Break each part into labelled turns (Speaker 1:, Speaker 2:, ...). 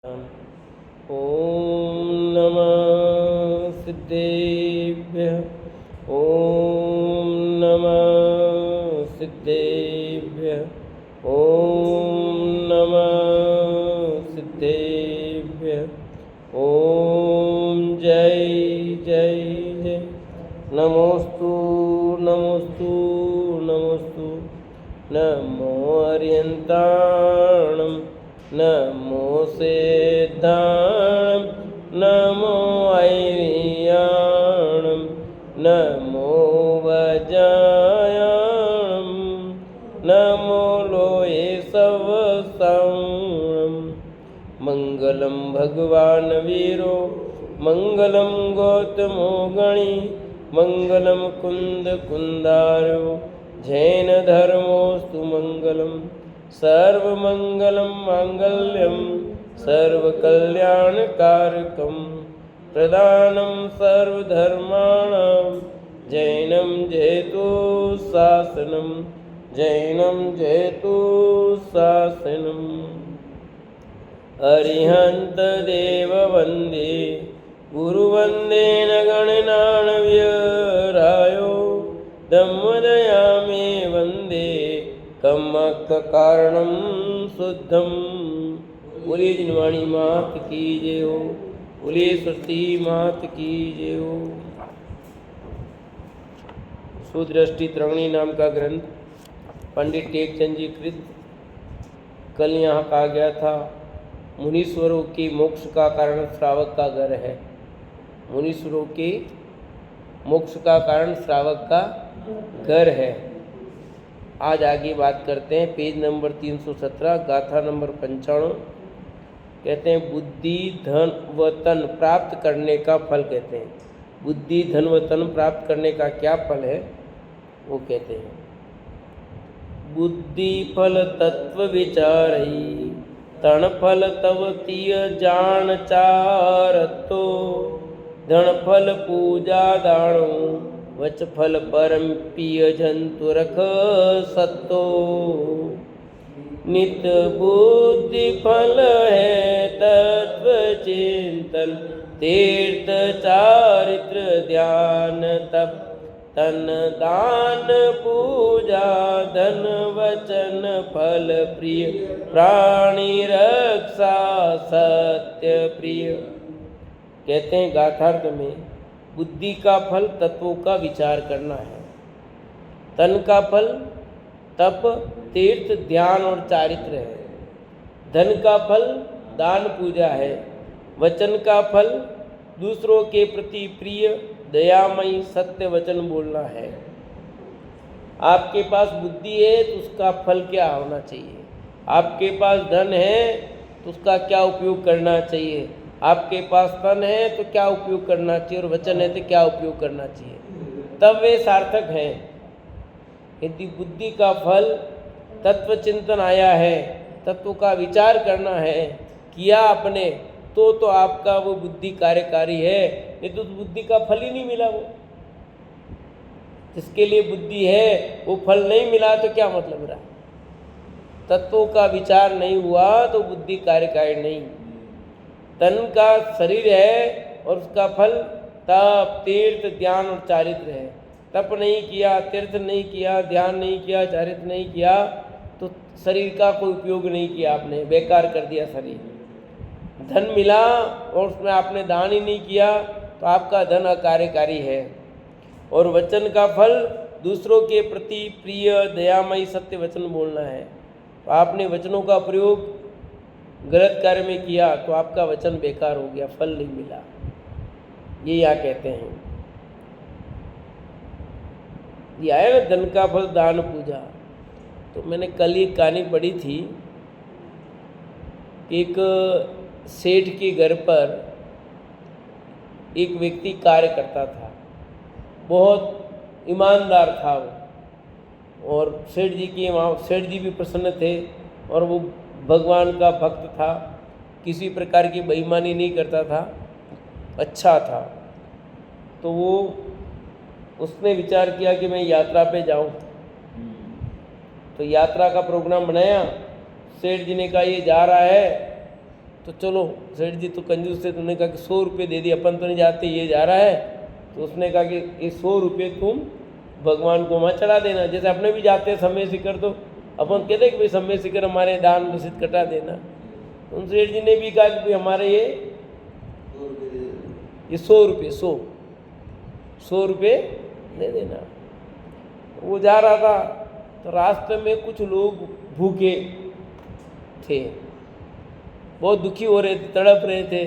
Speaker 1: ॐ नमः सिद्धेभ्यः। ॐ नमः सिद्धेभ्यः। ॐ नमः सिद्धेभ्यः। ॐ जय जय जय। नमोस्तु नमोस्तु नमोस्तु। नमो अर्यन्ताणं नमो सिद्धाणं नमो ऐर्याणं नमो वज्रायाणं नमो लोये सवसाणं। मङ्गलं भगवान् वीरो मङ्गलं गौतमो गणी मङ्गलं कुन्दकुन्दारो जैनधर्मोऽस्तु मङ्गलम्। सर्वमङ्गलं माङ्गल्यं सर्वकल्याणकारकं प्रदानं सर्वधर्माणां जैनं जयतु शासनं जैनं जयतु शासनम्। अरिहन्तदेव वन्दे गुरुवन्दे न गणनान्व्यरायो दम्मदयामे वन्दे कमककारणं शुद्धं। बोलिए जिनवाणी मात की जय हो। बोलिए सरस्वती मात की जय हो। सुदृष्टि त्रिवेणी नाम का ग्रंथ पंडित टेकचंद जी कृत। कल यहाँ कहा गया था मुनीश्वरों के मोक्ष का कारण श्रावक का घर है। मुनीश्वरों के मोक्ष का कारण श्रावक का घर है। आज आगे बात करते हैं पेज नंबर 317 गाथा नंबर 95। कहते हैं बुद्धि धन व तन प्राप्त करने का फल। कहते हैं बुद्धि धन व तन प्राप्त करने का क्या फल है वो कहते हैं बुद्धि फल तत्व विचारई तण फल तव तीय जान चारतो धन फल पूजा दाणो वच फल परम पिय जंतु रख सतो। नित बुद्धि फल है तत्व चिंतन तीर्थ चारित्र ध्यान तप तन दान पूजा धन वचन फल प्रिय प्राणी रक्षा सत्य प्रिय। कहते हैं गाथार्थ में बुद्धि का फल तत्वों का विचार करना है, तन का फल तप तीर्थ ध्यान और चारित्र है, धन का फल दान पूजा है, वचन का फल दूसरों के प्रति प्रिय दयामयी सत्य वचन बोलना है। आपके पास बुद्धि है तो उसका फल क्या होना चाहिए, आपके पास धन है तो उसका क्या उपयोग करना चाहिए, आपके पास तन है तो क्या उपयोग करना चाहिए और वचन है तो क्या उपयोग करना चाहिए, तब वे सार्थक हैं। यदि बुद्धि का फल तत्व चिंतन आया है, तत्व का विचार करना है किया आपने तो आपका वो बुद्धि कार्यकारी है। नहीं तो बुद्धि का फल ही नहीं मिला। वो जिसके लिए बुद्धि है वो फल नहीं मिला तो क्या मतलब रहा। तत्वों का विचार नहीं हुआ तो बुद्धि कार्यकारी नहीं। तन का शरीर है और उसका फल तप तीर्थ ध्यान और चारित्र है। तप नहीं किया, तीर्थ नहीं किया, ध्यान नहीं किया, चारित्र नहीं किया तो शरीर का कोई उपयोग नहीं किया, आपने बेकार कर दिया शरीर। धन मिला और उसमें आपने दान ही नहीं किया तो आपका धन अकार्यकारी है। और वचन का फल दूसरों के प्रति प्रिय दयामयी सत्य वचन बोलना है। तो आपने वचनों का प्रयोग गलत कार्य में किया तो आपका वचन बेकार हो गया, फल नहीं मिला। ये क्या कहते हैं, ये आया ना धन का फल दान पूजा। तो मैंने कल एक कहानी पढ़ी थी। एक सेठ के घर पर एक व्यक्ति कार्य करता था, बहुत ईमानदार था वो, और सेठ जी की वहाँ सेठ जी भी प्रसन्न थे और वो भगवान का भक्त था, किसी प्रकार की बेईमानी नहीं करता था, अच्छा था। तो वो उसने विचार किया कि मैं यात्रा पे जाऊं। तो यात्रा का प्रोग्राम बनाया। सेठ जी ने कहा ये जा रहा है तो चलो सेठ जी तो कंजूस थे, तुमने कहा कि 100 रुपये दे दिए, अपन तो नहीं जाते, ये जा रहा है। तो उसने कहा कि ये 100 रुपये तुम भगवान को वहाँ चढ़ा देना। जैसे अपने भी जाते हैं समय सिकर, तो अपन कहते हैं कि भाई समय सिकर हमारे दान रसीद कटा देना। उन सेठ जी ने भी कहा कि भाई हमारे ये 100 रुपये 100 रुपये दे देना। वो जा रहा था तो रास्ते में कुछ लोग भूखे थे, बहुत दुखी हो रहे थे, तड़प रहे थे।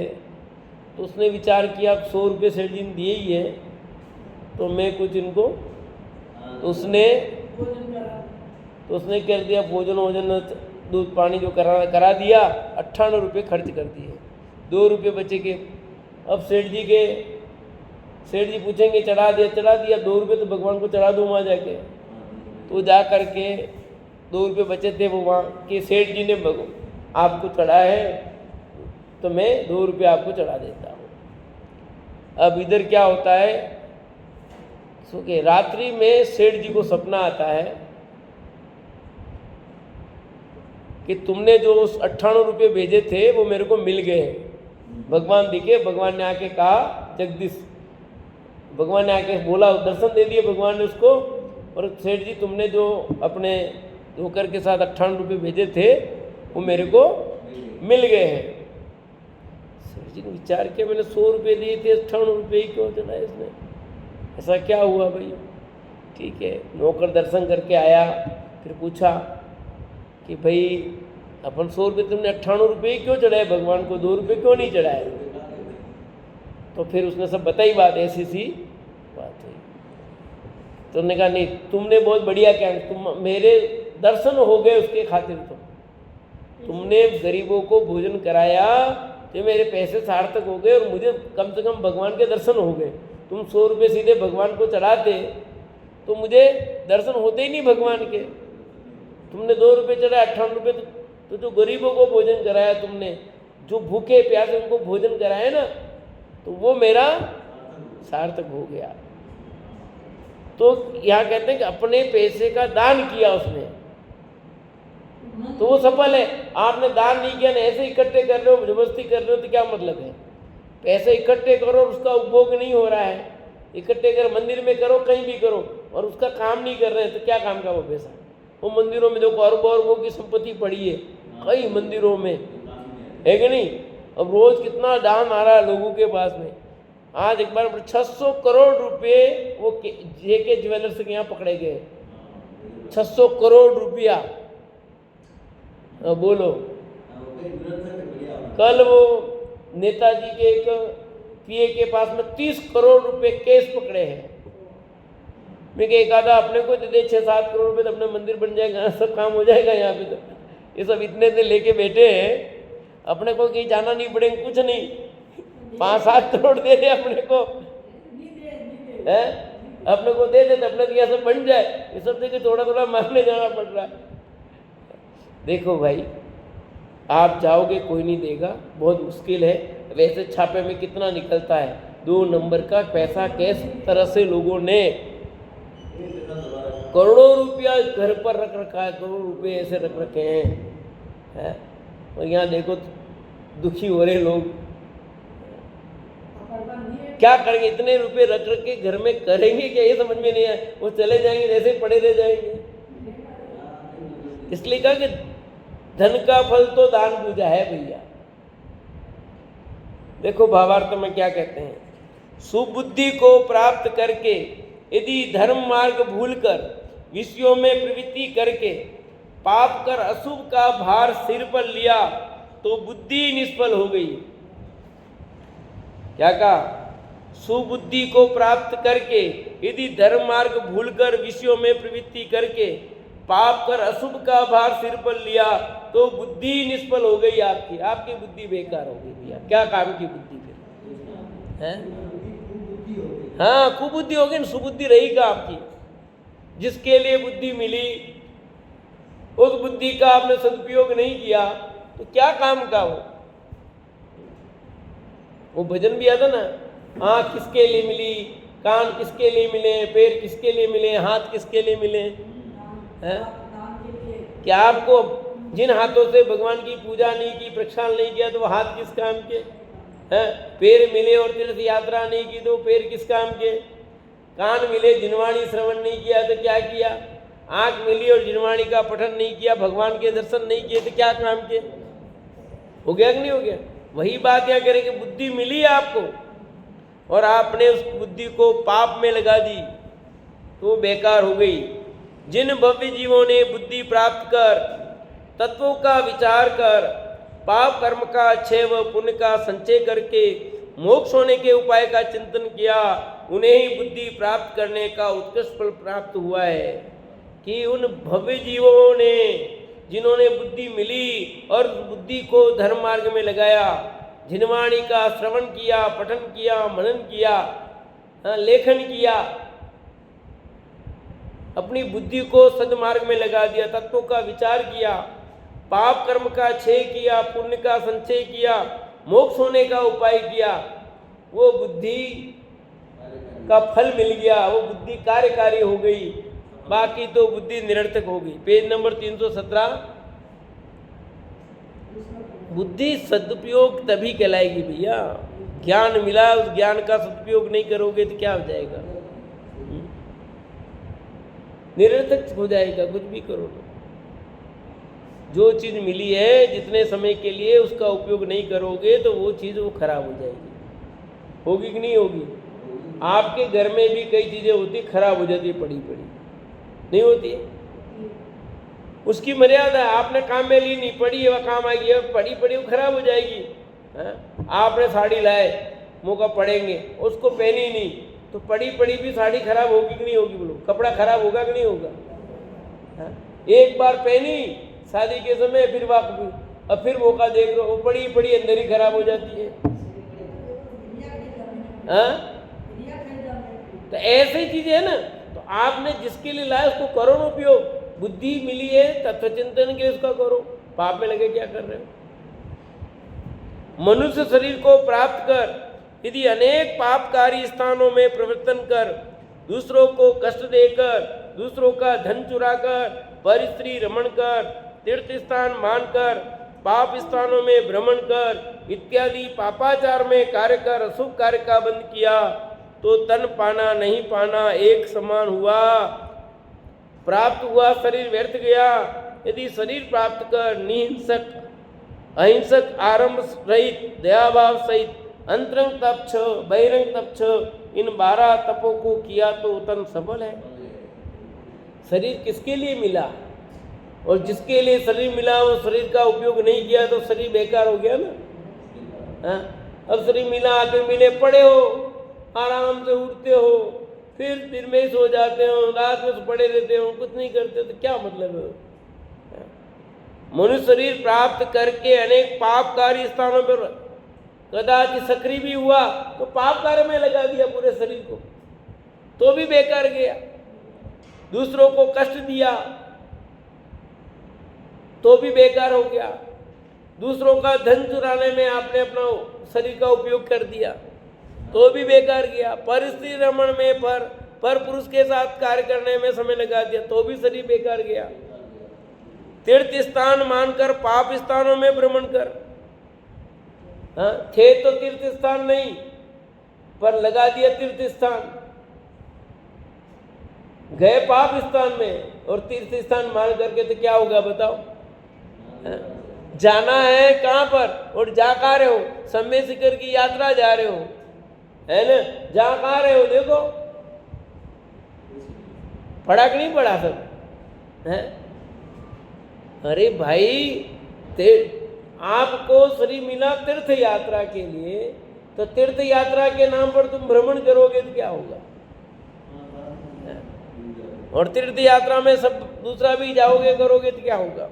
Speaker 1: तो उसने विचार किया 100 रुपये सेठ जी ने दिए ही है तो मैं कुछ इनको, तो उसने कर दिया भोजन वोजन, दूध पानी जो करा दिया। 98 रुपये खर्च कर दिए, 2 रुपये बचे के। अब सेठ जी पूछेंगे चढ़ा दिया 2 रुपये तो भगवान को चढ़ा दूँ वहाँ जाके। तो जा करके 2 रुपये बचे थे, वो वहाँ के सेठ जी ने आपको चढ़ा है तो मैं 2 रुपये आपको चढ़ा देता हूँ। अब इधर क्या होता है कि रात्रि में सेठ जी को सपना आता है कि तुमने जो उस 98 रुपये भेजे थे वो मेरे को मिल गए। भगवान दिखे, भगवान ने आके कहा जगदीश, भगवान ने आके बोला, दर्शन दे दिए भगवान ने उसको, और सेठ जी तुमने जो अपने नौकर के साथ 98 रुपये भेजे थे वो मेरे को मिल गए हैं। सेठ जी ने विचार किया मैंने 100 रुपये दिए थे, 98 रुपये ही क्यों चला इसने, ऐसा क्या हुआ भाई। ठीक है, नौकर दर्शन करके आया, फिर पूछा कि भाई अपन 100 रुपये तुमने 98 रुपये ही क्यों चढ़ाए भगवान को, 2 रुपये क्यों नहीं चढ़ाए। तो फिर उसने सब बताई बात, ऐसी सी बात हुई। तो उन्होंने कहा नहीं तुमने बहुत बढ़िया क्या, तुम मेरे दर्शन हो गए उसके खातिर, तुमने गरीबों को भोजन कराया तो मेरे पैसे सार्थक हो गए और मुझे कम से कम भगवान के दर्शन हो गए। तुम 100 रुपये सीधे भगवान को चढ़ाते तो मुझे दर्शन होते ही नहीं भगवान के। तुमने 2 रुपये चढ़ाए, 98 रुपये तो जो गरीबों को भोजन कराया तुमने, जो भूखे प्यासे उनको भोजन कराया ना, तो वो मेरा सार्थक हो गया। तो यहाँ कहते हैं कि अपने पैसे का दान किया उसने तो वो सफल है। आपने दान नहीं किया ना, ऐसे इकट्ठे कर रहे हो, जबरदस्ती कर रहे हो, तो क्या मतलब है। पैसे इकट्ठे करो और उसका उपभोग नहीं हो रहा है, इकट्ठे कर मंदिर में करो, कहीं भी करो, और उसका काम नहीं कर रहे हैं, तो क्या काम का वो पैसा। वो मंदिरों में देखो अरबों की संपत्ति पड़ी है कई मंदिरों में, है कि नहीं। अब रोज कितना दान आ रहा है लोगों के पास में। आज एक बार 600 करोड़ रुपए वो जेके ज्वेलर्स के यहाँ पकड़े गए, 600 करोड़ रुपया। बोलो, कल वो नेताजी के एक पीए के पास में 30 करोड़ रुपए केस पकड़े हैं। मैं एक आधा अपने को दे दे 6-7 करोड़ रुपए तो अपना मंदिर बन जाएगा, सब काम हो जाएगा यहाँ पे। तो ये सब इतने दिन लेके बैठे हैं, अपने को कहीं जाना नहीं पड़ेगा, कुछ नहीं, 5-7 करोड़ दे दे अपने को, है अपने को दे दे तो अपने को सब बन जाए। ये सब देखिए थोड़ा थोड़ा मांगने जाना पड़ रहा है। देखो भाई, आप जाओगे कोई नहीं देगा, बहुत मुश्किल है। वैसे छापे में कितना निकलता है, 2 नंबर का पैसा किस तरह से लोगों ने करोड़ों रुपया घर पर रख रखा है, करोड़ों रुपए ऐसे रख रखे हैं। और यहाँ देखो दुखी हो रहे लोग, क्या करेंगे, इतने रुपए रख रख के घर में करेंगे क्या, ये समझ में नहीं आया। वो चले जाएंगे ऐसे ही पड़े रह जाएंगे। इसलिए कहा कि धन का फल तो दान पूजा है भैया। देखो भावार्थ में क्या कहते हैं, सुबुद्धि को प्राप्त करके यदि धर्म मार्ग भूलकर विषयों में प्रवृत्ति करके पाप कर अशुभ का भार सिर पर लिया तो बुद्धि निष्फल हो गई। क्या कहा, सुबुद्धि को प्राप्त करके यदि धर्म मार्ग भूलकर विषयों में प्रवृत्ति करके पाप कर अशुभ का भार सिर पर लिया तो बुद्धि निष्फल हो गई। आपकी बुद्धि बेकार हो गई भैया। क्या काम की बुद्धि फिर है। हाँ, कुबुद्धि होगी ना, सुबुद्धि रहेगा आपकी। जिसके लिए बुद्धि मिली उस बुद्धि का आपने सदुपयोग नहीं किया तो क्या काम का वो भजन भी आता ना, आँख किसके लिए मिली, कान किसके लिए मिले, पैर किसके लिए मिले, हाथ किसके लिए मिले हैं। क्या आपको जिन हाथों से भगवान की पूजा नहीं की, प्रक्षालन नहीं किया, तो वो हाथ किस काम के हैं? पैर मिले और तीर्थ यात्रा नहीं की तो पैर किस काम के? कान मिले, जिनवाणी श्रवण नहीं किया तो क्या किया? आंख मिली और जिनवाणी का पठन नहीं किया, भगवान के दर्शन नहीं किए तो क्या काम के? हो गया कि नहीं हो गया? वही बात यहाँ करें कि बुद्धि मिली आपको और आपने उस बुद्धि को पाप में लगा दी तो बेकार हो गई। जिन भव्य जीवों ने बुद्धि प्राप्त कर तत्वों का विचार कर पाप कर्म का क्षय व पुण्य का संचय करके मोक्ष होने के उपाय का चिंतन किया, उन्हें ही बुद्धि प्राप्त करने का उत्कृष्ट फल प्राप्त हुआ है। कि उन भव्य जीवों ने जिन्होंने बुद्धि मिली और बुद्धि को धर्म मार्ग में लगाया, जिनवाणी का श्रवण किया, पठन किया, मनन किया, लेखन किया, अपनी बुद्धि को सदमार्ग में लगा दिया, तत्वों का विचार किया, पाप कर्म का क्षय किया, पुण्य का संचय किया, मोक्ष होने का उपाय किया, वो बुद्धि का फल मिल गया, वो बुद्धि कार्यकारी हो गई, बाकी तो बुद्धि निरर्थक हो गई। Page number 317। बुद्धि सदुपयोग तभी कहलाएगी भैया, ज्ञान मिला, उस ज्ञान का सदुपयोग नहीं करोगे तो क्या हो जाएगा? निरर्थक हो जाएगा, कुछ भी करो तो। जो चीज़ मिली है जितने समय के लिए उसका उपयोग नहीं करोगे तो वो चीज़ वो खराब हो जाएगी। होगी कि नहीं होगी? आपके घर में भी कई चीज़ें होती खराब हो जाती है, पड़ी पड़ी नहीं होती है, उसकी मर्यादा है। आपने काम में ली, नहीं पड़ी है, वह काम आएगी, अब पड़ी पड़ी वो खराब हो जाएगी। आपने साड़ी लाए, मौका पड़ेंगे, उसको पहनी नहीं तो पड़ी पड़ी भी साड़ी खराब होगी कि नहीं होगी? बोलो, कपड़ा खराब होगा कि नहीं होगा? एक बार पहनी शादी के समय, फिर वापस, अब फिर मौका देख लो, वो पड़ी पड़ी अंदर ही खराब हो जाती है। तो ऐसी चीजें है ना, तो आपने जिसके लिए लाया उसको करो ना उपयोग। बुद्धि मिली है तत्व चिंतन के लिए, उसका करो। पाप में लगे क्या कर रहे हो? मनुष्य शरीर को प्राप्त कर यदि अनेक पापकारी स्थानों में प्रवर्तन कर, दूसरों को कष्ट देकर, दूसरों का धन चुराकर, पर स्त्री रमण कर, तीर्थ स्थान मानकर, पाप स्थानों में भ्रमण कर इत्यादि पापाचार में कार्य कर अशुभ कार्य का बंद किया तो तन पाना नहीं पाना एक समान हुआ। प्राप्त हुआ शरीर व्यर्थ गया। यदि शरीर प्राप्त कर निहिंसक, अहिंसक, आरंभ रहित, दयाभाव सहित अंतरंग तप छ, बहिरंग तप छ, इन 12 तपों को किया तो तन सफल है। शरीर किसके लिए मिला? और जिसके लिए शरीर मिला वो शरीर का उपयोग नहीं किया तो शरीर बेकार हो गया ना। अब शरीर मिला, आगे मिले, पड़े हो, आराम से उठते हो, फिर दिन में सो जाते हो, रात में पड़े रहते हो, कुछ नहीं करते तो क्या मतलब है? मनुष्य शरीर प्राप्त करके अनेक पापकारी स्थानों पर कदाचित सक्रिय भी हुआ तो पाप कार्य में लगा दिया पूरे शरीर को, तो भी बेकार गया। दूसरों को कष्ट दिया तो भी बेकार हो गया। दूसरों का धन चुराने में आपने अपना शरीर का उपयोग कर दिया तो भी बेकार गया। पर स्त्री रमण में पर पुरुष के साथ कार्य करने में समय लगा दिया तो भी शरीर बेकार गया। तीर्थ स्थान मानकर पाप स्थानों में भ्रमण कर, थे तो तीर्थ स्थान नहीं पर लगा दिया तीर्थ स्थान, गए पाप स्थान में और तीर्थ स्थान मान करके तो क्या होगा बताओ? जाना है कहाँ पर और जा कहाँ रहे हो? समय शिखर की यात्रा जा रहे हो, है ना? जा कहाँ रहे हो? देखो पढ़ा कि नहीं पढ़ा सब है? अरे भाई, आपको शरीर मिला तीर्थ यात्रा के लिए, तो तीर्थ यात्रा के नाम पर तुम भ्रमण करोगे तो क्या होगा? और तीर्थ यात्रा में सब दूसरा भी जाओगे करोगे तो क्या होगा?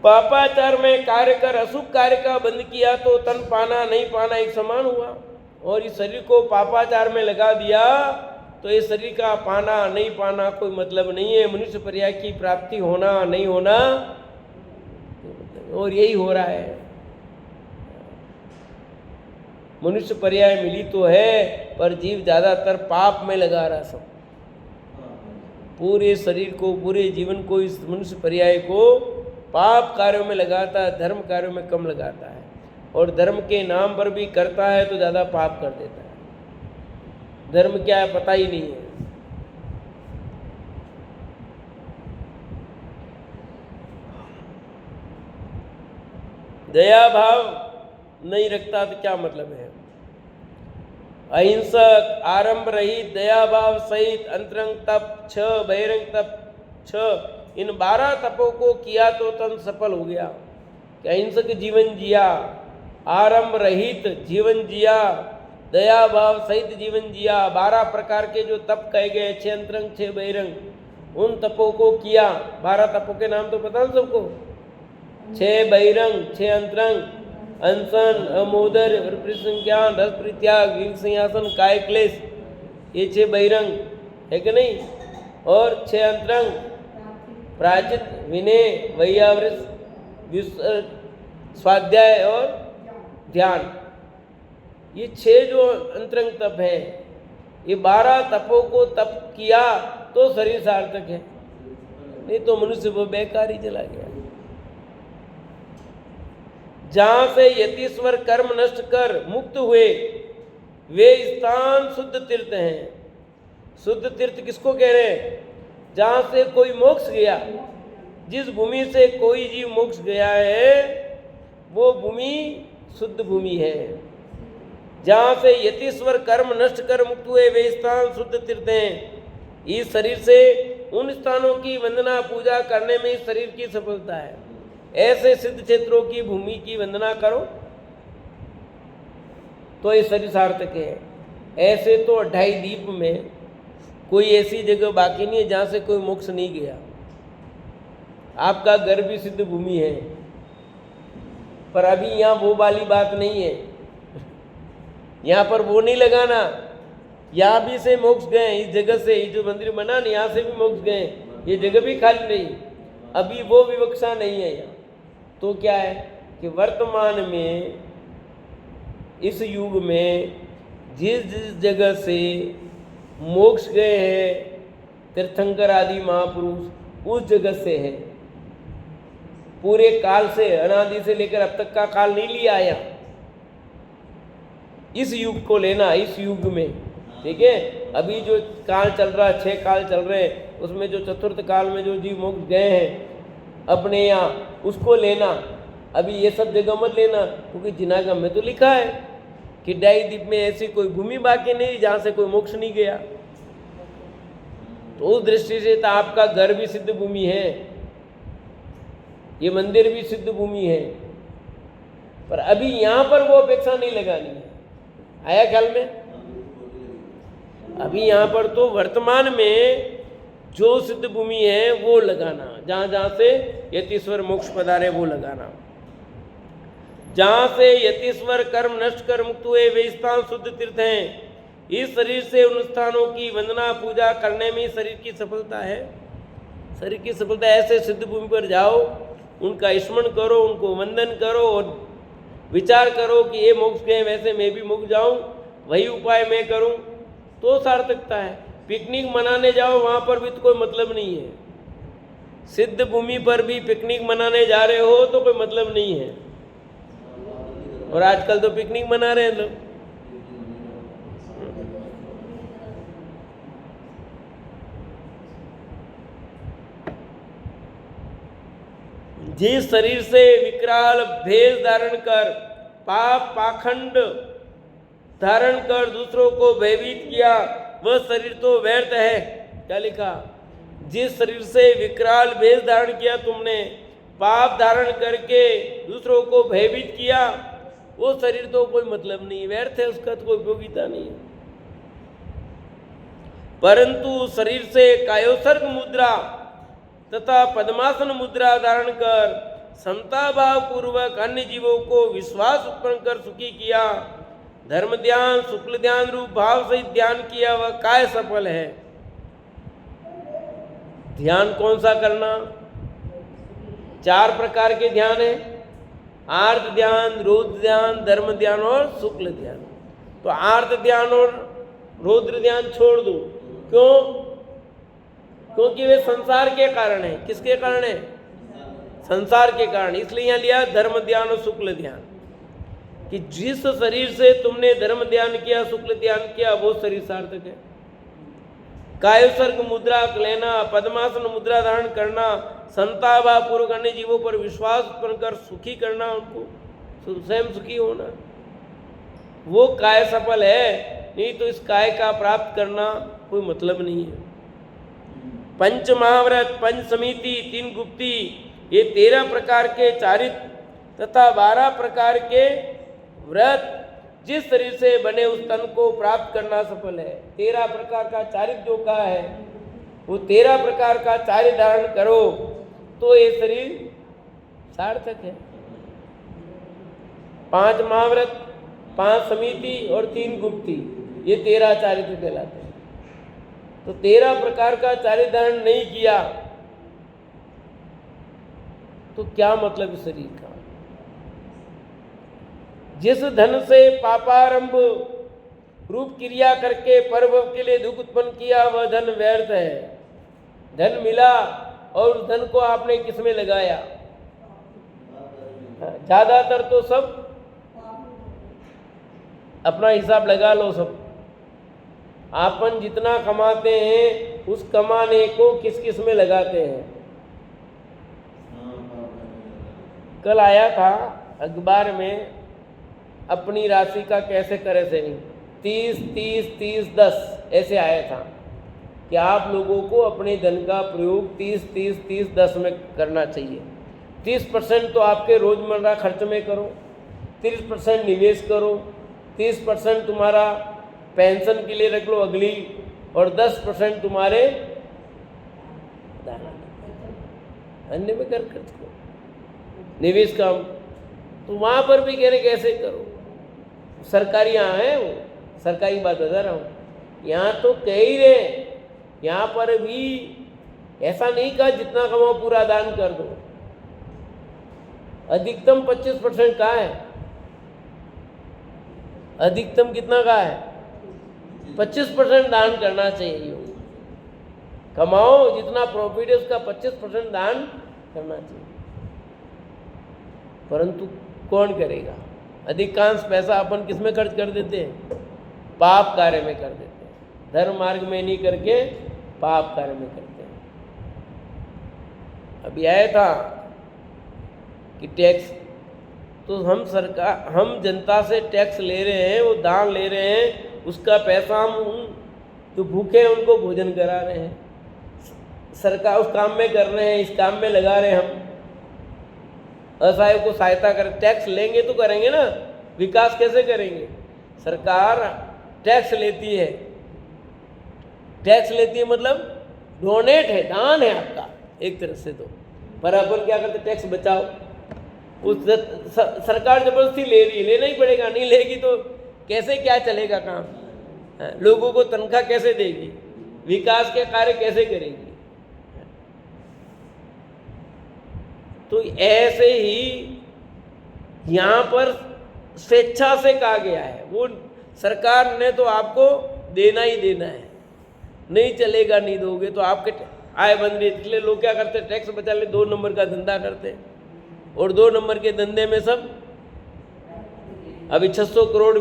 Speaker 1: पापाचार में कार्य कर अशुभ कार्य का बंद किया तो तन पाना नहीं पाना एक समान हुआ। और इस शरीर को पापाचार में लगा दिया तो ये शरीर का पाना नहीं पाना कोई मतलब नहीं है। मनुष्य पर्याय की प्राप्ति होना नहीं होना, और यही हो रहा है। मनुष्य पर्याय मिली तो है पर जीव ज्यादातर पाप में लगा रहा सब। पूरे शरीर को, पूरे जीवन को, इस मनुष्य पर्याय को पाप कार्यों में लगाता है, धर्म कार्यों में कम लगाता है, और धर्म के नाम पर भी करता है तो ज़्यादा पाप कर देता है। धर्म क्या है पता ही नहीं है। दया भाव नहीं रखता तो क्या मतलब है? अहिंसक, आरंभ रहित, दया भाव सहित, अंतरंग तप 6, बहिरंग तप 6, इन 12 तपों को किया तो तन सफल हो गया। कि अहिंसक जीवन जिया, आरंभ रहित जीवन जिया, दया भाव सहित जीवन जिया, 12 प्रकार के जो तप कहे गए, 6 अंतरंग 6 बहिरंग, उन तपों को किया। 12 तपों के नाम तो पता है सबको? 6 बहिरंग, 6 अंतरंग, अनशन, अमोदर, संज्ञान, रस परित्याग, विवेक संयासन, काय क्लेश, ये 6 बहिरंग है कि नहीं? और 6 अंतरंग, प्रायचित, विनय, वैयावृत, स्वाध्याय और ध्यान। ये 6 जो अंतरंग तप है, ये 12 तपों को तप किया तो शरीर सार्थक है, नहीं तो मनुष्य वो बेकार ही चला गया। जहां से यतीश्वर कर्म नष्ट कर मुक्त हुए वे स्थान शुद्ध तीर्थ हैं। शुद्ध तीर्थ किसको कह रहे हैं? जहां से कोई मोक्ष गया, जिस भूमि से कोई जीव मोक्ष गया है वो भूमि शुद्ध भूमि है। जहां से यतीश्वर कर्म नष्ट कर मुक्त हुए वे स्थान शुद्ध तीर्थ हैं। इस शरीर से उन स्थानों की वंदना पूजा करने में इस शरीर की सफलता है। ऐसे सिद्ध क्षेत्रों की भूमि की वंदना करो तो ये शरीर सार्थक है। ऐसे तो 2.5 द्वीप में कोई ऐसी जगह बाकी नहीं है जहाँ से कोई मोक्ष नहीं गया। आपका घर भी सिद्ध भूमि है, पर अभी यहाँ वो वाली बात नहीं है। यहाँ पर वो नहीं लगाना, यहाँ भी से मोक्ष गए, इस जगह से, ये जो मंदिर बना ना यहाँ से भी मोक्ष गए, ये जगह भी खाली नहीं, अभी वो विवक्षा नहीं है यहाँ। तो क्या है कि वर्तमान में इस युग में जिस जिस जगह से मोक्ष गए हैं तीर्थंकर आदि महापुरुष, उस जगह से है। पूरे काल से, अनादि से लेकर अब तक का काल नहीं लिया आया। इस युग को लेना, इस युग में, ठीक है। अभी जो काल चल रहा है, 6 काल चल रहे हैं, उसमें जो चतुर्थ काल में जो जीव मोक्ष गए हैं अपने यहाँ, उसको लेना। अभी ये सब जगह मत लेना, क्योंकि जिनागम में तो लिखा है कि 2.5 द्वीप में ऐसी कोई भूमि बाकी नहीं जहाँ से कोई मोक्ष नहीं गया। तो उस दृष्टि से तो आपका घर भी सिद्ध भूमि है, ये मंदिर भी सिद्ध भूमि है, पर अभी यहाँ पर वो अपेक्षा नहीं लगानी है। आया ख्याल में? अभी यहाँ पर तो वर्तमान में जो सिद्ध भूमि है वो लगाना, जहाँ जहाँ से यतीश्वर मोक्ष पधारे वो लगाना। जहाँ से यतीश्वर कर्म नष्ट कर मुक्त हुए वे स्थान शुद्ध तीर्थ हैं। इस शरीर से उन स्थानों की वंदना पूजा करने में शरीर की सफलता है। शरीर की सफलता ऐसे सिद्ध भूमि पर जाओ, उनका स्मरण करो, उनको वंदन करो और विचार करो कि ये मोक्ष गए, वैसे मैं भी मोक्ष जाऊँ, वही उपाय मैं करूँ, तो सार्थकता है। पिकनिक मनाने जाओ, वहाँ पर भी तो कोई मतलब नहीं है। सिद्ध भूमि पर भी पिकनिक मनाने जा रहे हो तो कोई मतलब नहीं है। और आजकल तो पिकनिक मना रहे हैं लोग। जिस शरीर से विकराल भेष धारण कर, पाप पाखंड धारण कर दूसरों को भयभीत किया, वह शरीर तो व्यर्थ है। क्या लिखा? जिस शरीर से विकराल भेष धारण किया तुमने, पाप धारण करके दूसरों को भयभीत किया, वो शरीर तो कोई मतलब नहीं, व्यर्थ है, उसका तो कोई उपयोगिता नहीं है। परंतु शरीर से कायोसर्ग मुद्रा तथा पद्मासन मुद्रा धारण कर समता भाव पूर्वक अन्य जीवों को विश्वास उत्पन्न कर सुखी किया, धर्म ध्यान शुक्ल ध्यान रूप भाव सहित ध्यान किया, वह काय सफल है। ध्यान कौन सा करना? 4 प्रकार के ध्यान है, आर्त ध्यान, रौद्र ध्यान, धर्म ध्यान और शुक्ल ध्यान। तो आर्त ध्यान और रौद्र ध्यान छोड़ दो। क्यों? क्योंकि वे संसार के कारण है। किसके कारण है? संसार के कारण। इसलिए यहाँ लिया धर्म ध्यान और शुक्ल ध्यान, कि जिस शरीर से तुमने धर्म ध्यान किया, शुक्ल ध्यान किया, वो शरीर सार्थक है। कायोत्सर्ग मुद्रा लेना, पद्मासन मुद्रा धारण करना, संताभाव पूर्वक अन्य जीवों पर विश्वास उत्पन्न कर सुखी करना, उनको स्वयं सुखी होना, वो काय सफल है। नहीं तो इस काय का प्राप्त करना कोई मतलब नहीं है। पंच महाव्रत, पंच समिति, 3 गुप्ती, ये 13 प्रकार के चारित्र तथा 12 प्रकार के व्रत जिस शरीर से बने उस तन को प्राप्त करना सफल है। 13 प्रकार का चारित्र जो कहा है, वो 13 प्रकार का चारित्र धारण करो तो ये शरीर सार्थक है। 5 महाव्रत, 5 समिति और 3 गुप्ती, ये 13 चारित्र कहलाते हैं। तो 13 प्रकार का चारित्र धारण नहीं किया तो क्या मतलब इस शरीर का? जिस धन से पापारंभ रूप क्रिया करके परभव के लिए दुख उत्पन्न किया, वह धन व्यर्थ है। धन मिला और उस धन को आपने किस में लगाया? ज्यादातर तो सब अपना हिसाब लगा लो। सब आपन जितना कमाते हैं उस कमाने को किस किस में लगाते हैं। कल आया था अखबार में, अपनी राशि का कैसे करें सेविंग, 30 30 30 10 ऐसे आया था कि आप लोगों को अपने धन का प्रयोग 30 30 30 10 में करना चाहिए। 30% तो आपके रोजमर्रा खर्च में करो, 30% निवेश करो, 30% तुम्हारा पेंशन के लिए रख लो अगली, और 10% तुम्हारे अन्य में कर खर्च करो, निवेश काम। तो वहाँ पर भी कह रहे कैसे करो। सरकारी यहाँ है, वो सरकारी बात बता रहा हूँ। यहाँ तो कह ही रहे, यहाँ पर भी ऐसा नहीं कहा जितना कमाओ पूरा दान कर दो। अधिकतम 25% कहाँ है? अधिकतम कितना का है? 25% दान करना चाहिए। कमाओ जितना प्रॉफिट है उसका 25% दान करना चाहिए। परंतु कौन करेगा? अधिकांश पैसा अपन किस में खर्च कर देते हैं? पाप कार्य में कर देते हैं। धर्म मार्ग में नहीं करके पाप कार्य में करते हैं। अभी आया था कि टैक्स, तो हम जनता से टैक्स ले रहे हैं, वो दान ले रहे हैं, उसका पैसा हम जो भूखे हैं उनको भोजन करा रहे हैं। सरकार उस काम में कर रहे हैं, इस काम में लगा रहे हैं। हम असहाय को सहायता करें, टैक्स लेंगे तो करेंगे ना, विकास कैसे करेंगे? सरकार टैक्स लेती है, टैक्स लेती है मतलब डोनेट है, दान है आपका एक तरह से। तो पर अपन क्या करते? टैक्स बचाओ। उस सरकार जबरदस्ती ले रही है, लेना ही पड़ेगा, नहीं लेगी तो कैसे क्या चलेगा काम? लोगों को तनख्वाह कैसे देगी? विकास के कार्य कैसे करेगी? तो ऐसे ही यहाँ पर स्वेच्छा से कहा गया है, वो सरकार ने तो आपको देना ही देना है, नहीं चलेगा नहीं दोगे तो आपके आय बन रही। इसलिए लोग क्या करते? टैक्स बचा ले, 2 नंबर का धंधा करते, और 2 नंबर के धंधे में सब अभी 600 करोड़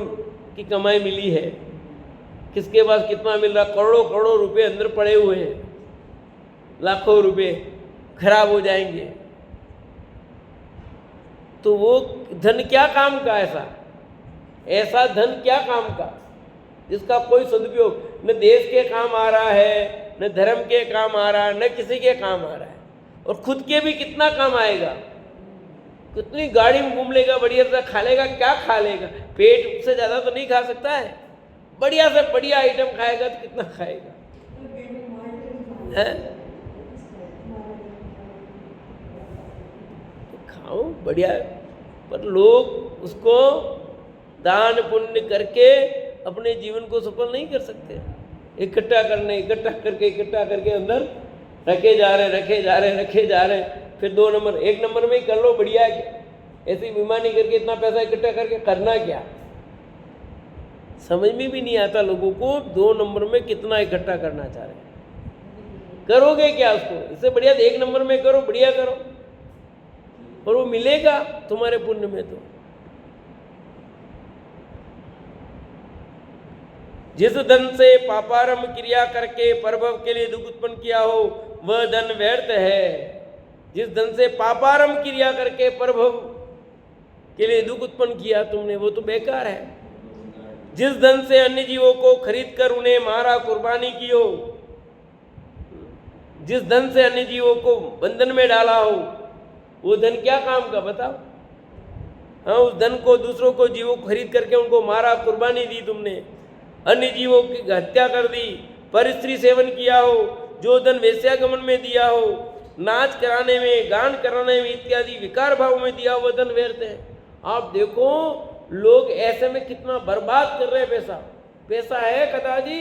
Speaker 1: की कमाई मिली है। किसके पास कितना मिल रहा? करोड़ों करोड़ों रुपए अंदर पड़े हुए हैं, लाखों रुपए खराब हो जाएंगे। तो वो धन क्या काम का? ऐसा धन क्या काम का जिसका कोई सदुपयोग न देश के काम आ रहा है, न धर्म के काम आ रहा है, न किसी के काम आ रहा है, और खुद के भी कितना काम आएगा? कितनी गाड़ी में घूम लेगा, बढ़िया से खा लेगा, क्या खा लेगा? पेट से ज़्यादा तो नहीं खा सकता है। बढ़िया से बढ़िया आइटम खाएगा तो कितना खाएगा? है? खाओ बढ़िया, पर लोग उसको दान पुण्य करके अपने जीवन को सफल नहीं कर सकते। इकट्ठा करके अंदर रखे जा रहे, फिर 2 नंबर 1 नंबर में ही कर लो, बढ़िया है। ऐसी बेईमानी करके इतना पैसा इकट्ठा करके करना क्या? समझ में भी नहीं आता लोगों को 2 नंबर में कितना इकट्ठा करना चाह रहे हैं। करोगे क्या उसको? इससे बढ़िया 1 नंबर में करो, बढ़िया करो, और वो मिलेगा तुम्हारे पुण्य में। तो जिस धन से पापारम क्रिया करके परभव के लिए दुख उत्पन्न किया हो वह धन व्यर्थ है। जिस धन से पापारम क्रिया करके परभव के लिए दुख उत्पन्न किया तुमने, वो तो बेकार है। जिस धन से अन्य जीवों को खरीद कर उन्हें मारा, कुर्बानी की हो, जिस धन से अन्य जीवों को बंधन में डाला हो, वो धन क्या काम का बताओ? हाँ, उस धन को, दूसरों को, जीवों को खरीद करके उनको मारा, कुर्बानी दी तुमने, अन्य जीवों की हत्या कर दी, परस्त्री सेवन किया हो, जो धन वेश्यागमन में दिया हो, नाच कराने में, गान कराने में इत्यादि विकार भाव में दिया हुआ धन व्यर्थ है। आप देखो लोग ऐसे में कितना बर्बाद कर रहे हैं पैसा। पैसा है कदाजी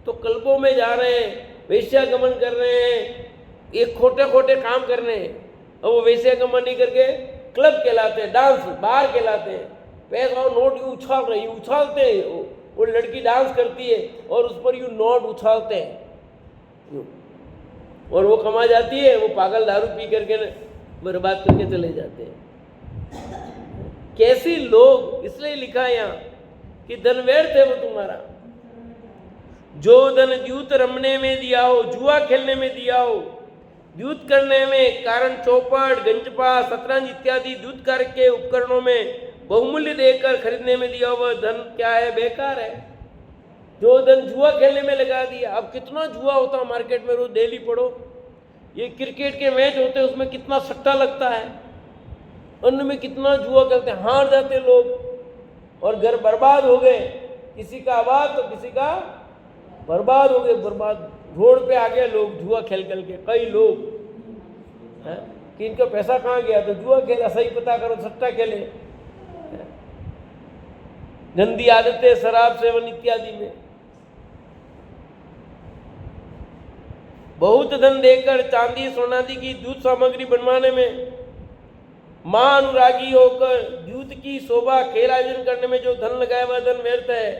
Speaker 1: तो क्लबों में जा रहे हैं, वेश्यागमन कर रहे हैं, ये खोटे खोटे काम कर रहे हैं, और वो वेश्यागमन नहीं करके क्लब कहलाते हैं, डांस बार कहलाते हैं। पैसा और नोट यूँ उछाल रहे, यूँ उछालते हैं, वो लड़की डांस करती है और उस पर यूँ नोट उछालते हैं, और वो कमा जाती है, वो पागल दारू पी करके बर्बाद करके चले जाते हैं। कैसी लोग, इसलिए लिखा है यहाँ कि धन व्यर्थ है वो तुम्हारा। जो धन द्यूत रमने में दिया हो, जुआ खेलने में दिया हो, द्यूत करने में, कारण चौपट, गंजपा, शतरंज इत्यादि द्यूत कार्य के उपकरणों में बहुमूल्य देकर खरीदने में दिया हुआ धन क्या है? बेकार है। जो धन जुआ खेलने में लगा दिया, अब कितना जुआ होता है मार्केट में, रोज डेली पढ़ो। ये क्रिकेट के मैच होते हैं, उसमें कितना सट्टा लगता है, उनमें कितना जुआ खेलते हैं, हार जाते लोग और घर बर्बाद हो गए। किसी का आबाद तो किसी का बर्बाद हो गए, बर्बाद। रोड पे आ गए लोग जुआ खेल खेल के, कई लोग हैं कि इनका पैसा कहाँ गया, तो जुआ खेला, सही पता करो, सट्टा खेले। गंदी आदतें, शराब सेवन इत्यादि में। बहुत धन देकर चांदी सोनादी की द्यूत सामग्री बनवाने में, मां अनुरागी होकर द्यूत की शोभा खेल आयोजन करने में जो धन लगाया वह धन व्यर्थ है।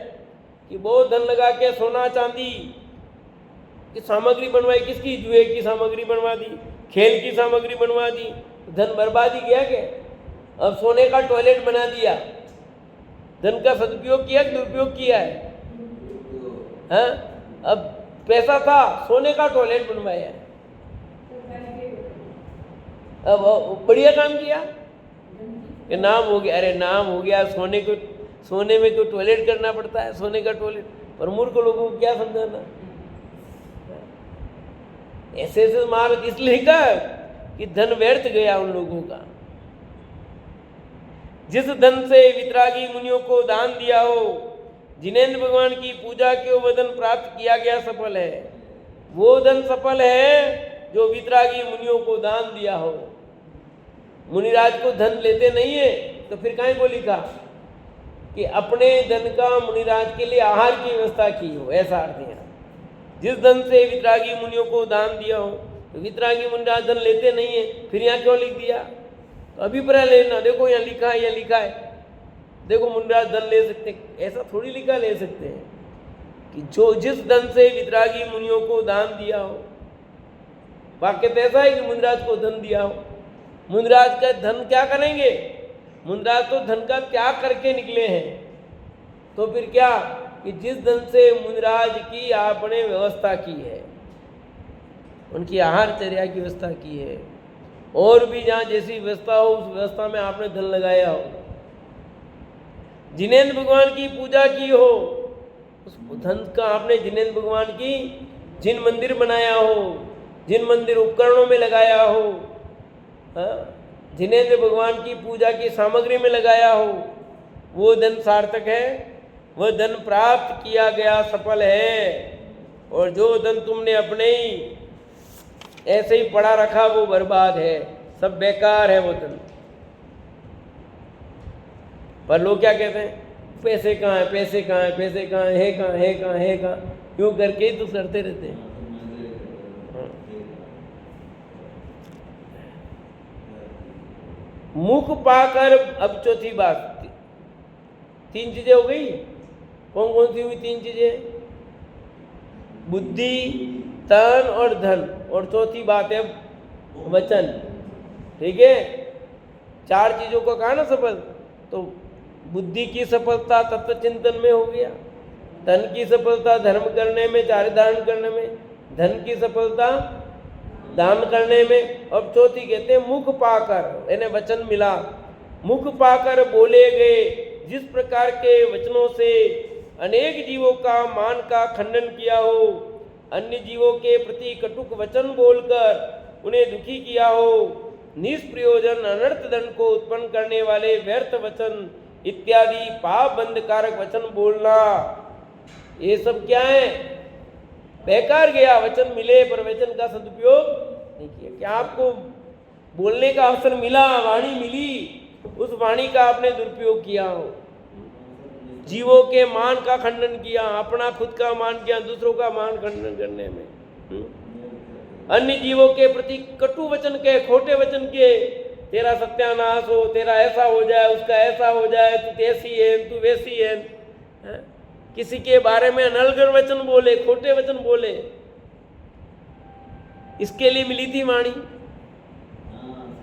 Speaker 1: कि बहुत धन लगा के सोना चांदी की सामग्री बनवाई, किसकी? जुए की सामग्री बनवा दी, खेल की सामग्री बनवा दी, धन बर्बादी गया क्या? अब सोने का टॉयलेट बना दिया, धन का सदुपयोग किया कि दुरुपयोग किया है? हाँ, अब पैसा था, सोने का टॉयलेट बनवाया है, अब बढ़िया काम किया कि नाम हो गया। अरे नाम हो गया, सोने में तो टॉयलेट करना पड़ता है, सोने का टॉयलेट। पर मूर्ख लोगों को क्या समझाना? ऐसे ऐसे महाराज इसलिए कहा कि धन व्यर्थ गया उन लोगों का। जिस धन से वितरागी मुनियों को दान दिया हो, जिनेंद्र भगवान की पूजा के वो धन प्राप्त किया गया सफल है। वो धन सफल है जो वितरागी मुनियों को दान दिया हो। मुनिराज को धन लेते नहीं है तो फिर काहे को लिखा कि अपने धन का मुनिराज के लिए आहार की व्यवस्था की हो, ऐसा अर्थ है। जिस धन से वितरागी मुनियों को दान दिया हो, तो वितरागी मुनिराज धन लेते नहीं है, फिर यहाँ क्यों लिख दिया? तो अभिप्राय लेना, देखो यहाँ लिखा है, यहाँ लिखा है, देखो मुनिराज धन ले सकते, ऐसा थोड़ी लिखा ले सकते हैं कि जो जिस धन से वितरागी मुनियों को दान दिया हो। वाक्य तो ऐसा है कि मुनिराज को धन दिया हो। मुनिराज का धन क्या करेंगे? मुनिराज तो धन का त्याग करके निकले हैं। तो फिर क्या कि जिस धन से मुनिराज की आपने व्यवस्था की है, उनकी आहार चर्या की व्यवस्था की है, और भी जहाँ जैसी व्यवस्था हो उस व्यवस्था में आपने धन लगाया हो, जिनेंद्र भगवान की पूजा की हो, उस धन का आपने जिनेंद्र भगवान की जिन मंदिर बनाया हो, जिन मंदिर उपकरणों में लगाया हो, जिनेंद्र भगवान की पूजा की सामग्री में लगाया हो, वो धन सार्थक है, वह धन प्राप्त किया गया सफल है। और जो धन तुमने अपने ही ऐसे ही पड़ा रखा वो बर्बाद है, सब बेकार है वो धन। पर लोग क्या कहते हैं? पैसे कहाँ है, पैसे कहाँ है, पैसे कहाँ है, कहाँ है, कहाँ है, कहाँ, क्यों करके ही तो करते रहते हैं। मुख पाकर, अब चौथी बात, 3 चीजें हो गई। कौन कौन सी हुई 3 चीजें? बुद्धि, तन और धन। और चौथी बात है वचन। ठीक है, 4 चीजों को कहा ना सफल। तो बुद्धि की सफलता तत्व चिंतन में हो गया, धन की सफलता धर्म करने में, चार्य धारण करने में, धन की सफलता दान करने में, और चौथी कहते हैं मुख पाकर, यानी वचन मिला, मुख पाकर बोले गए जिस प्रकार के वचनों से अनेक जीवों का मान का खंडन किया हो, अन्य जीवों के प्रति कटुक वचन बोलकर उन्हें दुखी किया हो, निष्प्रयोजन अनर्थ दंड को उत्पन्न करने वाले व्यर्थ वचन इत्यादि पाप बंधकारक वचन बोलना, ये सब क्या है? बेकार गया। वचन मिले पर वचन का सदुपयोग नहीं किया। क्या आपको बोलने का अवसर मिला, वाणी मिली, उस वाणी का आपने दुरुपयोग किया हो, जीवों के मान का खंडन किया, अपना खुद का मान किया, दूसरों का मान खंडन करने में, अन्य जीवों के प्रति कटु वचन के, खोटे वचन के, तेरा सत्यानाश हो, तेरा ऐसा हो जाए, उसका ऐसा हो जाए, तू ऐसी है, तू वैसी है, किसी के बारे में अनलगर वचन बोले, खोटे वचन बोले, इसके लिए मिली थी वाणी।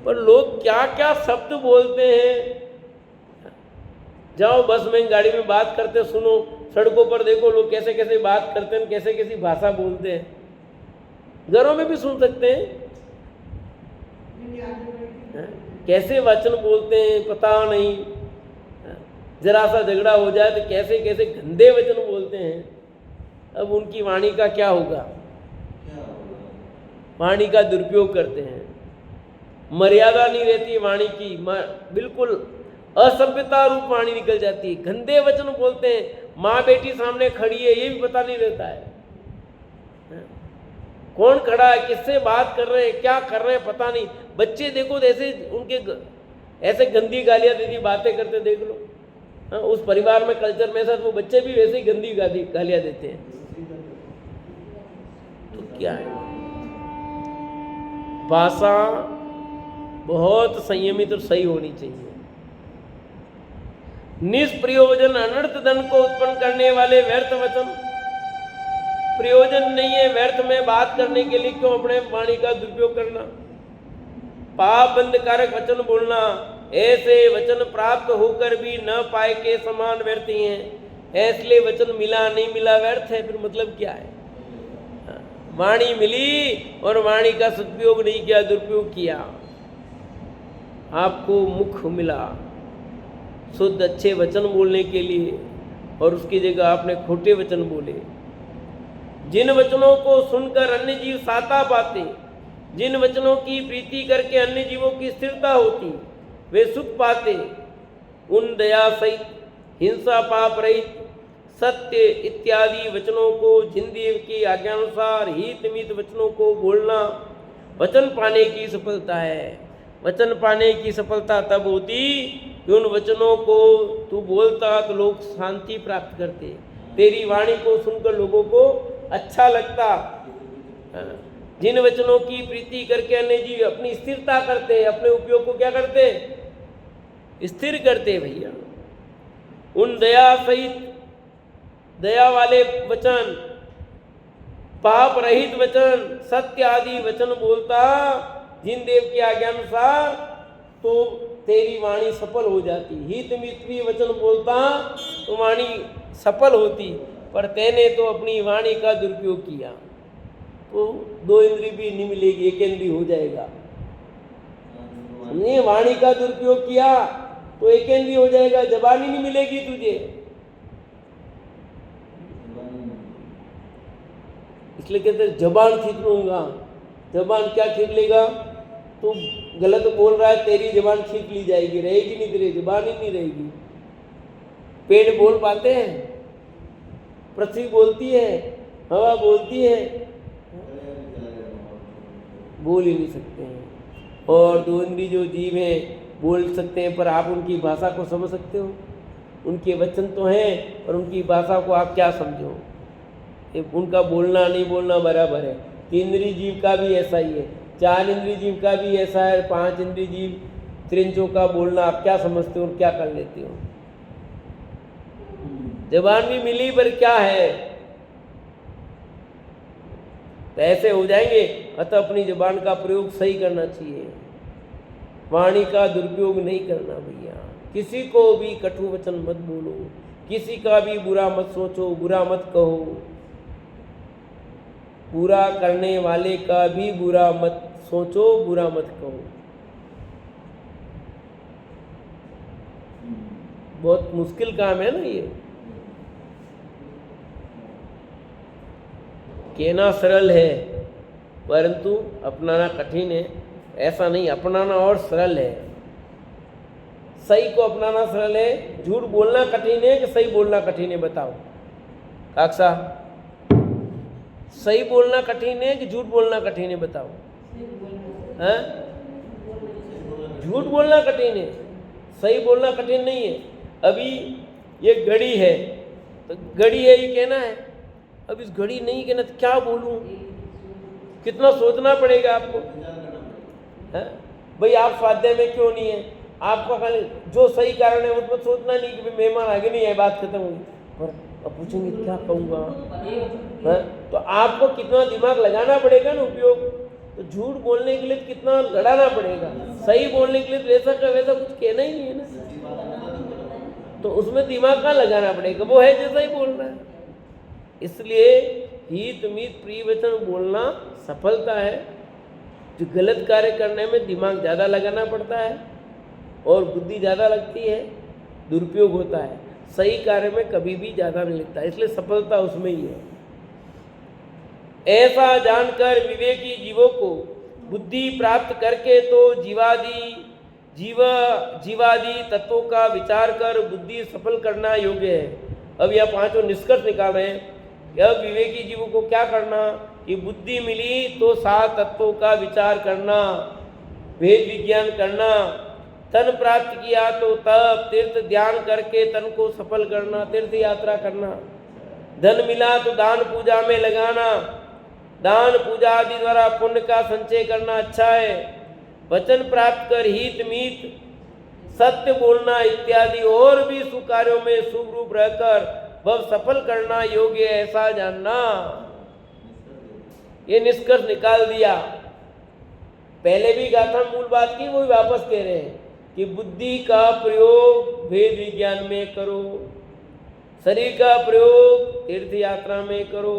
Speaker 1: पर लोग क्या क्या शब्द बोलते हैं। जाओ बस में, गाड़ी में बात करते सुनो, सड़कों पर देखो लोग कैसे कैसे बात करते हैं, कैसे कैसी भाषा बोलते हैं। घरों में भी सुन सकते हैं कैसे वचन बोलते हैं, पता नहीं। जरा सा झगड़ा हो जाए तो कैसे कैसे गंदे वचन बोलते हैं। अब उनकी वाणी का क्या होगा? वाणी का दुरुपयोग करते हैं, मर्यादा नहीं रहती वाणी की, बिल्कुल असभ्यता रूप वाणी निकल जाती है, गंदे वचन बोलते हैं। माँ बेटी सामने खड़ी है ये भी पता नहीं रहता है, कौन खड़ा है, किससे बात कर रहे हैं, क्या कर रहे हैं पता नहीं। बच्चे देखो ऐसे उनके ऐसे गंदी गालियां देती बातें करते देख लो। उस परिवार में कल्चर में ऐसा, वो बच्चे भी वैसे ही गंदी गालियां देते हैं। तो क्या है, भाषा बहुत संयमित और सही होनी चाहिए। निष्प्रयोजन अनर्थ दंड को उत्पन्न करने वाले व्यर्थ वचन, प्रयोजन नहीं है व्यर्थ में बात करने के लिए क्यों अपने वाणी का दुरुपयोग करना। पाप बंधकारक वचन बोलना, ऐसे वचन प्राप्त होकर भी न पाए के समान व्यर्थ ही हैं। इसलिए वचन मिला नहीं मिला व्यर्थ है, फिर मतलब क्या है? वाणी मिली और वाणी का सदुपयोग नहीं किया, दुरुपयोग किया। आपको मुख मिला शुद्ध अच्छे वचन बोलने के लिए, और उसकी जगह आपने खोटे वचन बोले। जिन वचनों को सुनकर अन्य जीव साता पाते, जिन वचनों की प्रीति करके अन्य जीवों की स्थिरता होती, वे सुख पाते, उन दया सहित, हिंसा पाप रहित, सत्य इत्यादि वचनों को, जिन देव की आज्ञानुसार हित मित वचनों को बोलना वचन पाने की सफलता है। वचन पाने की सफलता तब होती कि उन वचनों को तू बोलता तो लोग शांति प्राप्त करते, तेरी वाणी को सुनकर लोगों को अच्छा लगता। जिन वचनों की प्रीति करके अन्य जीव अपनी स्थिरता करते, अपने उपयोग को क्या करते? स्थिर करते भैया। उन दया सहित, दया वाले वचन, पाप रहित वचन, सत्य आदि वचन बोलता जिन देव की आज्ञानुसार, तो तेरी वाणी सफल हो जाती। हित मित वचन बोलता तो वाणी सफल होती, पर तेने तो अपनी वाणी का दुरुपयोग किया तो 2 इंद्री भी नहीं मिलेगी, 1 इंद्री हो जाएगा। हमने वाणी का दुरुपयोग किया तो 1 इंद्री हो जाएगा, जबान ही नहीं मिलेगी तुझे। इसलिए कहते जबान खींच लूंगा। जबान क्या खींच लेगा? तू गलत बोल रहा है, तेरी जबान खींच ली जाएगी, रहेगी नहीं, तेरी जबान ही नहीं रहेगी। पेड़ बोल पाते हैं? पृथ्वी बोलती है? हवा बोलती है? बोल ही नहीं सकते हैं। और 2 इंद्रिय जो जीव हैं बोल सकते हैं, पर आप उनकी भाषा को समझ सकते हो? उनके वचन तो हैं और उनकी भाषा को आप क्या समझो? उनका बोलना नहीं बोलना बराबर है। 3 इंद्रिय जीव का भी ऐसा ही है, 4 इंद्रिय जीव का भी ऐसा है, 5 इंद्रिय जीव त्रिंचों का बोलना आप क्या समझते हो और क्या कर लेते हो? जबान भी मिली पर क्या है? तो ऐसे हो जाएंगे। अतः अपनी जुबान का प्रयोग सही करना चाहिए, वाणी का दुरुपयोग नहीं करना भैया। किसी को भी कटु वचन मत बोलो, किसी का भी बुरा मत सोचो, बुरा मत कहो, बुरा करने वाले का भी बुरा मत सोचो, बुरा मत कहो। बहुत मुश्किल काम है ना ये। कहना सरल है परंतु अपनाना कठिन है। ऐसा नहीं, अपनाना और सरल है। सही को अपनाना सरल है, झूठ बोलना कठिन है कि सही बोलना कठिन है? बताओ काक्षा, सही बोलना कठिन है कि झूठ बोलना कठिन है? बताओ। हैं? झूठ बोलना कठिन है, सही बोलना कठिन नहीं है। अभी ये घड़ी है तो घड़ी है ये कहना है, अब इस घड़ी नहीं कहना तो क्या बोलूं, कितना सोचना पड़ेगा आपको। है भाई, आप स्वाध्याय में क्यों नहीं है? आपका खाली जो सही कारण है उसमें सोचना नहीं कि भाई मेहमान आगे नहीं है, बात खत्म हुई, पर अब पूछेंगे क्या कहूँगा। है तो आपको कितना दिमाग लगाना पड़ेगा ना उपयोग। तो झूठ बोलने के लिए कितना लड़ाना पड़ेगा, सही बोलने के लिए तो वैसा का वैसा कुछ कहना ही नहीं है ना, तो उसमें दिमाग कहाँ लगाना पड़ेगा, वो है जैसा ही बोलना है। इसलिए हित मित प्रिय वचन बोलना सफलता है। जो गलत कार्य करने में दिमाग ज़्यादा लगाना पड़ता है और बुद्धि ज़्यादा लगती है, दुरुपयोग होता है। सही कार्य में कभी भी ज़्यादा नहीं लगता, इसलिए सफलता उसमें ही है। ऐसा जानकर विवेकी जीवों को बुद्धि प्राप्त करके तो जीवादि तत्वों का विचार कर बुद्धि सफल करना योग्य है। अब यह पांचों निष्कर्ष निकाल रहे हैं कि अब विवेकी जीवों को क्या करना कि बुद्धि मिली तो सात तत्वों का विचार करना, भेद विज्ञान करना, तन प्राप्त किया तो तप तीर्थ ध्यान करके तन को सफल करना, तीर्थ यात्रा करना, धन मिला तो दान पूजा में लगाना, दान पूजा आदि द्वारा पुण्य का संचय करना अच्छा है, वचन प्राप्त कर हित मीत सत्य बोलना इत्यादि और भी शुभ कार्यों में शुभ रूप रहकर वह सफल करना योग्य है, ऐसा जानना। ये निष्कर्ष निकाल दिया। पहले भी गाथा मूल बात की, वो भी वापस कह रहे हैं कि बुद्धि का प्रयोग भेद विज्ञान में करो, शरीर का प्रयोग तीर्थ यात्रा में करो,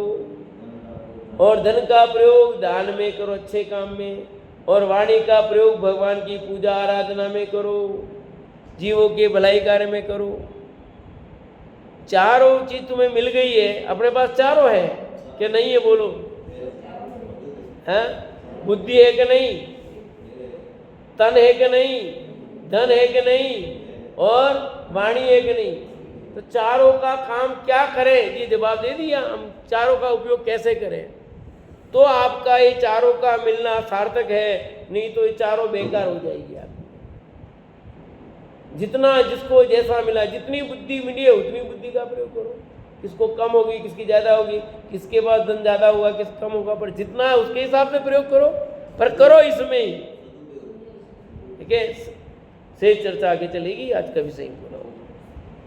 Speaker 1: और धन का प्रयोग दान में करो, अच्छे काम में, और वाणी का प्रयोग भगवान की पूजा आराधना में करो, जीवों के भलाई कार्य में करो। चारों चीज तुम्हें मिल गई है, अपने पास चारों है कि नहीं है? बोलो। है? बुद्धि है कि नहीं? तन है कि नहीं? धन है कि नहीं? और वाणी है कि नहीं? तो चारों का काम क्या करें, ये जवाब दे दिया। हम चारों का उपयोग कैसे करें तो आपका ये चारों का मिलना सार्थक है, नहीं तो ये चारों बेकार हो जाएगी। आप जितना जिसको जैसा मिला, जितनी बुद्धि मिली है उतनी बुद्धि का प्रयोग करो। किसको कम होगी, किसकी ज़्यादा होगी, किसके पास धन ज़्यादा होगा, किस कम होगा, पर जितना है उसके हिसाब से प्रयोग करो, पर करो इसमें ही। ठीक है, से चर्चा आगे चलेगी। आज का विषय